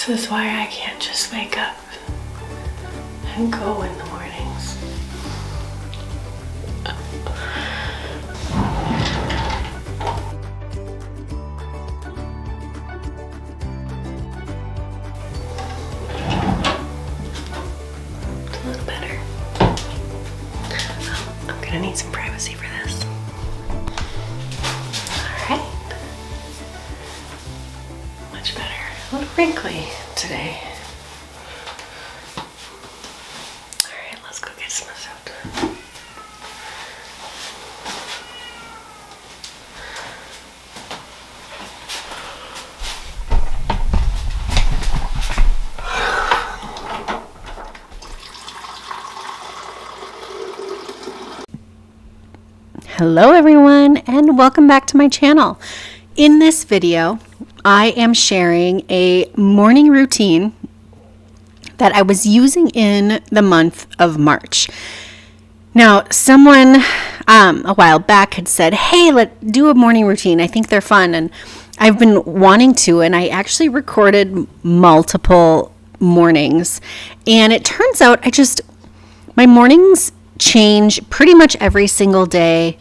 This is why I can't just wake up and go in the mornings. It's a little better. I'm gonna need some privacy for this. Alright. Much better. A little wrinkly today. Alright, let's go get some soda. Hello everyone, and welcome back to my channel. In this video, I am sharing a morning routine that I was using in the month of March. Now, someone a while back had said, hey, let's do a morning routine. I think they're fun, and I've been wanting to, and I actually recorded multiple mornings, and it turns out my mornings change pretty much every single day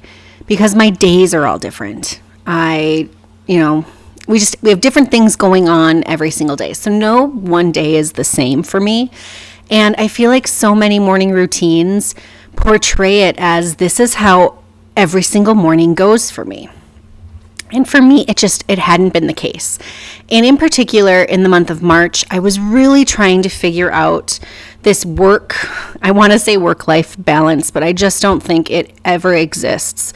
because my days are all different. We have different things going on every single day. So no one day is the same for me. And I feel like so many morning routines portray it as this is how every single morning goes for me. And for me, it hadn't been the case. And in particular, in the month of March, I was really trying to figure out this I want to say work-life balance, but I just don't think it ever exists.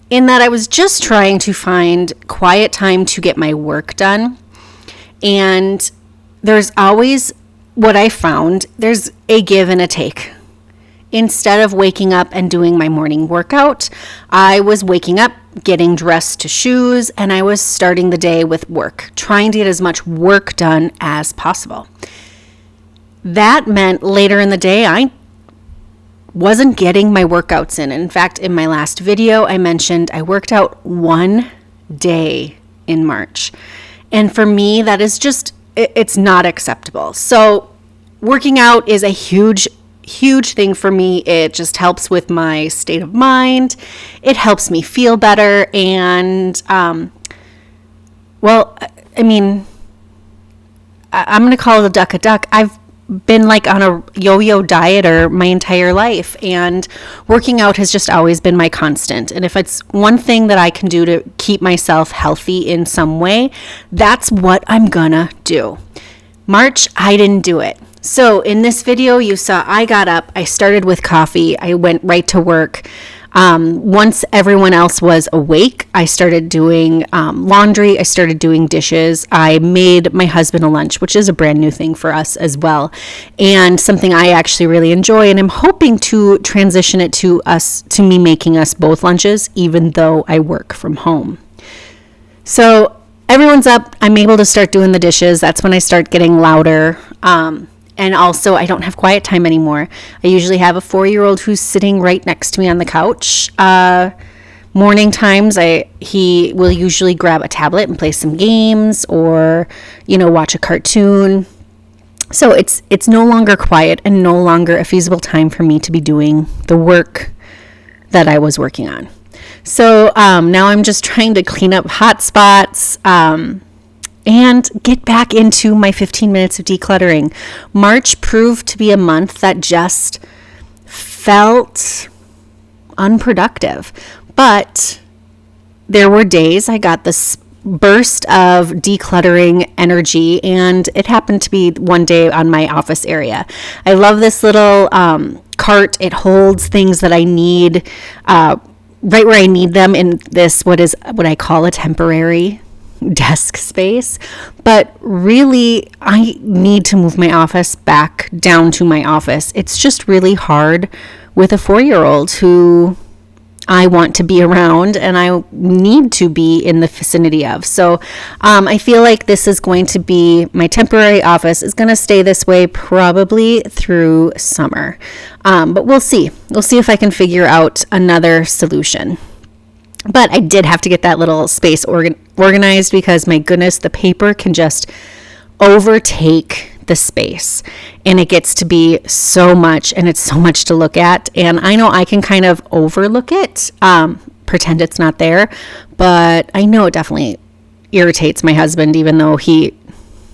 In that I was just trying to find quiet time to get my work done. And there's always, what I found, there's a give and a take. Instead of waking up and doing my morning workout, I was waking up, getting dressed to shoes, and I was starting the day with work, trying to get as much work done as possible. That meant later in the day, I wasn't getting my workouts in. In fact, in my last video, I mentioned I worked out one day in March. And for me, that is it's not acceptable. So working out is a huge thing for me. It just helps with my state of mind. It helps me feel better. And, I'm going to call it a duck. I've been like on a yo-yo dieter my entire life, and working out has just always been my constant. And if it's one thing that I can do to keep myself healthy in some way, that's what I'm gonna do. March, I didn't do it. So in this video, you saw I got up, I started with coffee, I went right to work. Once everyone else was awake, I started doing laundry, I started doing dishes. I made my husband a lunch, which is a brand new thing for us as well, and something I actually really enjoy, and I'm hoping to transition it to me making us both lunches, even though I work from home. So everyone's up, I'm able to start doing the dishes. That's when I start getting louder. And also, I don't have quiet time anymore. I usually have a 4-year-old who's sitting right next to me on the couch. Morning times, he will usually grab a tablet and play some games or, watch a cartoon. So it's no longer quiet and no longer a feasible time for me to be doing the work that I was working on. So now I'm just trying to clean up hot spots, and get back into my 15 minutes of decluttering. March proved to be a month that just felt unproductive. But there were days I got this burst of decluttering energy, and it happened to be one day on my office area. I love this little cart. It holds things that I need right where I need them in this, what I call a temporary desk space. But really, I need to move my office back down to my office. It's just really hard with a 4-year-old who I want to be around and I need to be in the vicinity of. So I feel like this is going to be, my temporary office is going to stay this way probably through summer. But we'll see. We'll see if I can figure out another solution. But I did have to get that little space organized because, my goodness, the paper can just overtake the space, and it gets to be so much, and it's so much to look at. And I know I can kind of overlook it, pretend it's not there, but I know it definitely irritates my husband, even though he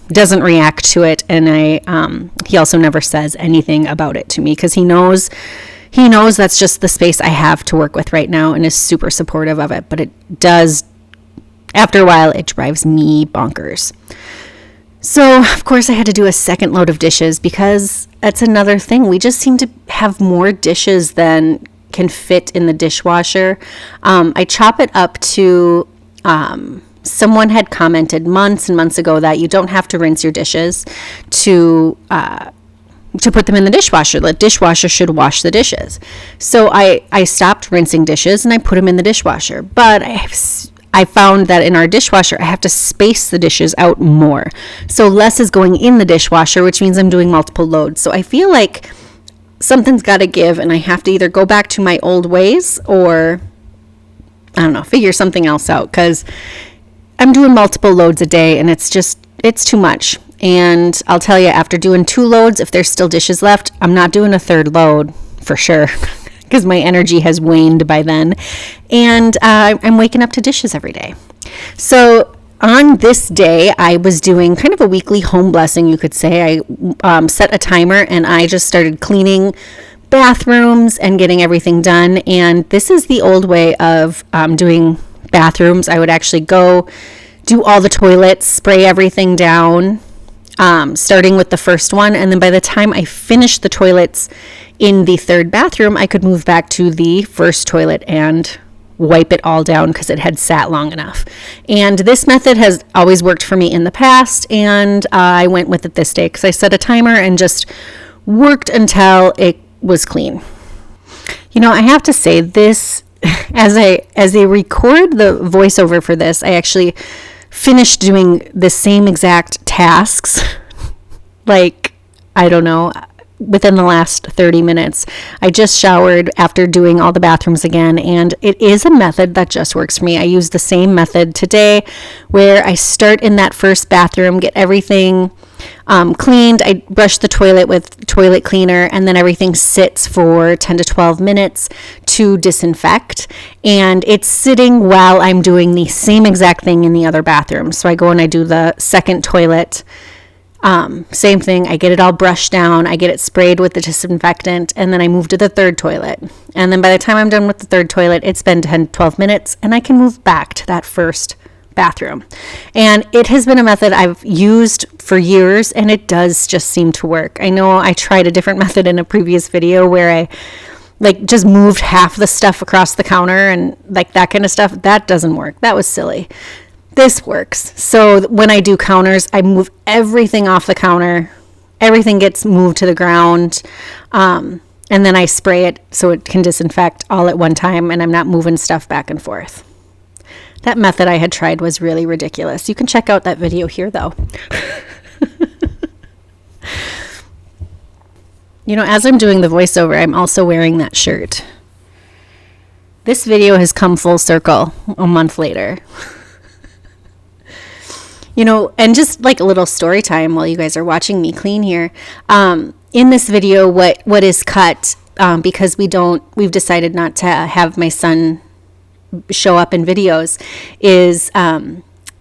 doesn't react to it. And he also never says anything about it to me, because he knows that's just the space I have to work with right now, and is super supportive of it. But it does, after a while, it drives me bonkers. So, of course, I had to do a second load of dishes, because that's another thing. We just seem to have more dishes than can fit in the dishwasher. I chop it up to, someone had commented months and months ago that you don't have to rinse your dishes to put them in the dishwasher. The dishwasher should wash the dishes. So I stopped rinsing dishes and I put them in the dishwasher. But I found that in our dishwasher, I have to space the dishes out more. So less is going in the dishwasher, which means I'm doing multiple loads. So I feel like something's got to give, and I have to either go back to my old ways or, I don't know, figure something else out, because I'm doing multiple loads a day, and it's too much. And I'll tell you, after doing 2 loads, if there's still dishes left, I'm not doing a 3rd load for sure, because my energy has waned by then. And I'm waking up to dishes every day. So on this day, I was doing kind of a weekly home blessing, you could say. I set a timer, and I just started cleaning bathrooms and getting everything done. And this is the old way of doing bathrooms. I would actually go do all the toilets, spray everything down, starting with the first one. And then by the time I finished the toilets in the 3rd bathroom, I could move back to the first toilet and wipe it all down, because it had sat long enough. And this method has always worked for me in the past, and I went with it this day, because I set a timer and just worked until it was clean. You know, I have to say this, as I record the voiceover for this, I actually finished doing the same exact tasks, like, I don't know, within the last 30 minutes. I just showered after doing all the bathrooms again, and it is a method that just works for me. I use the same method today, where I start in that first bathroom, get everything cleaned. I brush the toilet with toilet cleaner, and then everything sits for 10 to 12 minutes to disinfect. And it's sitting while I'm doing the same exact thing in the other bathroom. So I go and I do the second toilet. Same thing. I get it all brushed down. I get it sprayed with the disinfectant, and then I move to the 3rd toilet. And then by the time I'm done with the 3rd toilet, it's been 10, 12 minutes, and I can move back to that first bathroom. And it has been a method I've used for years, and it does just seem to work. I know I tried a different method in a previous video where I just moved half the stuff across the counter and like that kind of stuff. That doesn't work. That was silly. This works. So when I do counters, I move everything off the counter. Everything gets moved to the ground. And then I spray it so it can disinfect all at one time, and I'm not moving stuff back and forth. That method I had tried was really ridiculous. You can check out that video here, though. You know, as I'm doing the voiceover, I'm also wearing that shirt. This video has come full circle a month later. You know, and just like a little story time while you guys are watching me clean here. In this video, what is cut, because we've decided not to have my son show up in videos, is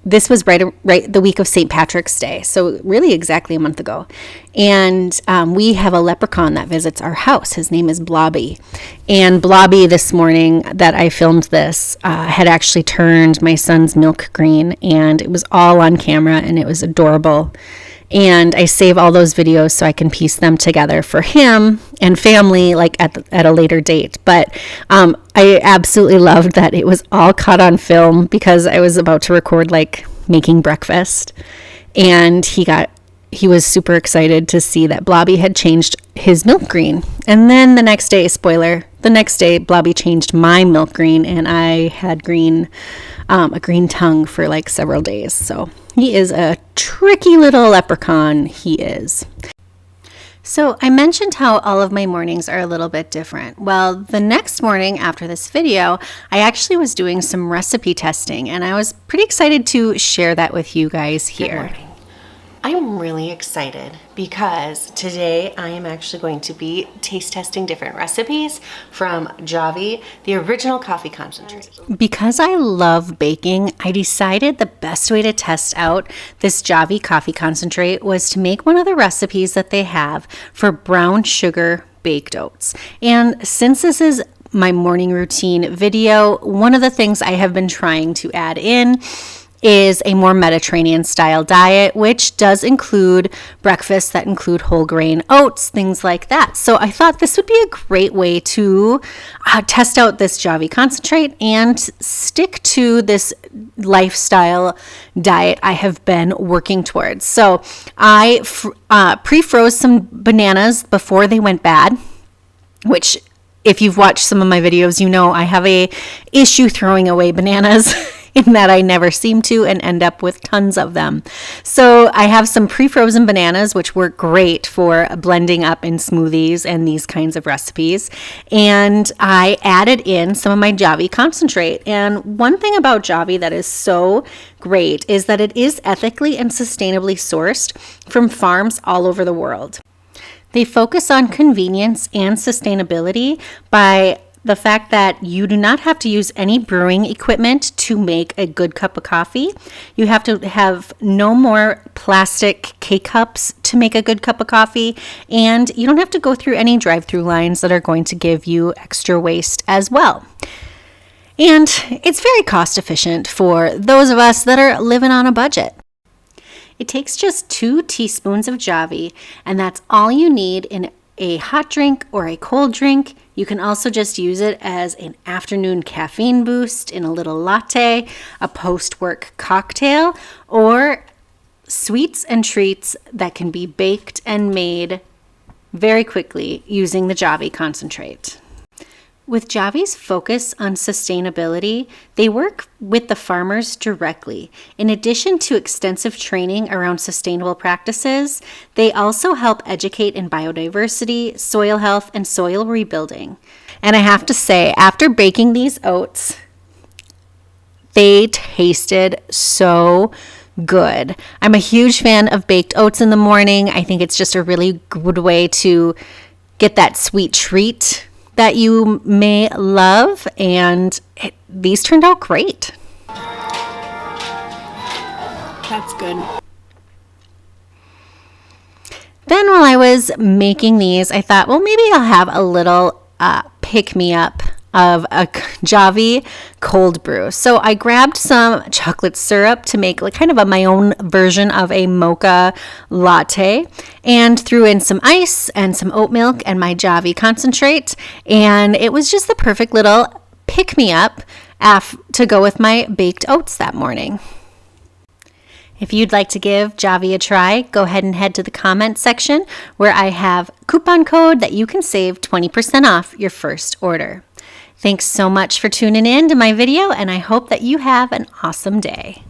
this was right the week of St. Patrick's Day, so really exactly a month ago. And we have a leprechaun that visits our house. His name is Blobby. And Blobby, this morning that I filmed this, had actually turned my son's milk green, and it was all on camera, and it was adorable. And I save all those videos so I can piece them together for him and family, like at a later date. But I absolutely loved that it was all caught on film, because I was about to record like making breakfast, and he was super excited to see that Blobby had changed his milk green. And then the next day, spoiler, the next day Blobby changed my milk green, and I had a green tongue for like several days. So he is a tricky little leprechaun, he is. So I mentioned how all of my mornings are a little bit different. Well, the next morning after this video, I actually was doing some recipe testing, and I was pretty excited to share that with you guys here. I'm really excited because today I am actually going to be taste testing different recipes from Javy, the original coffee concentrate. Because I love baking, I decided the best way to test out this Javy coffee concentrate was to make one of the recipes that they have for brown sugar baked oats. And since this is my morning routine video, one of the things I have been trying to add in is a more Mediterranean style diet, which does include breakfasts that include whole grain oats, things like that. So I thought this would be a great way to test out this Javy concentrate and stick to this lifestyle diet I have been working towards. So I pre-froze some bananas before they went bad, which if you've watched some of my videos, you know I have a issue throwing away bananas. In that I never seem to and end up with tons of them. So I have some pre-frozen bananas, which work great for blending up in smoothies and these kinds of recipes. And I added in some of my Javy concentrate. And one thing about Javy that is so great is that it is ethically and sustainably sourced from farms all over the world. They focus on convenience and sustainability by the fact that you do not have to use any brewing equipment to make a good cup of coffee. You have to have no more plastic K-cups to make a good cup of coffee, and you don't have to go through any drive-through lines that are going to give you extra waste as well. And it's very cost efficient for those of us that are living on a budget. It takes just 2 teaspoons of Javy, and that's all you need in a hot drink or a cold drink. You can also just use it as an afternoon caffeine boost in a little latte, a post-work cocktail, or sweets and treats that can be baked and made very quickly using the Javy concentrate. With Javy's focus on sustainability, they work with the farmers directly. In addition to extensive training around sustainable practices, they also help educate in biodiversity, soil health, and soil rebuilding. And I have to say, after baking these oats, they tasted so good. I'm a huge fan of baked oats in the morning. I think it's just a really good way to get that sweet treat that you may love, and these turned out great. That's good. Then while I was making these, I thought, well, maybe I'll have a little pick-me-up of a Javy cold brew. So I grabbed some chocolate syrup to make like kind of my own version of a mocha latte, and threw in some ice and some oat milk and my Javy concentrate, and it was just the perfect little pick-me-up to go with my baked oats that morning. If you'd like to give Javy a try, go ahead and head to the comment section where I have coupon code that you can save 20% off your first order. Thanks so much for tuning in to my video, and I hope that you have an awesome day.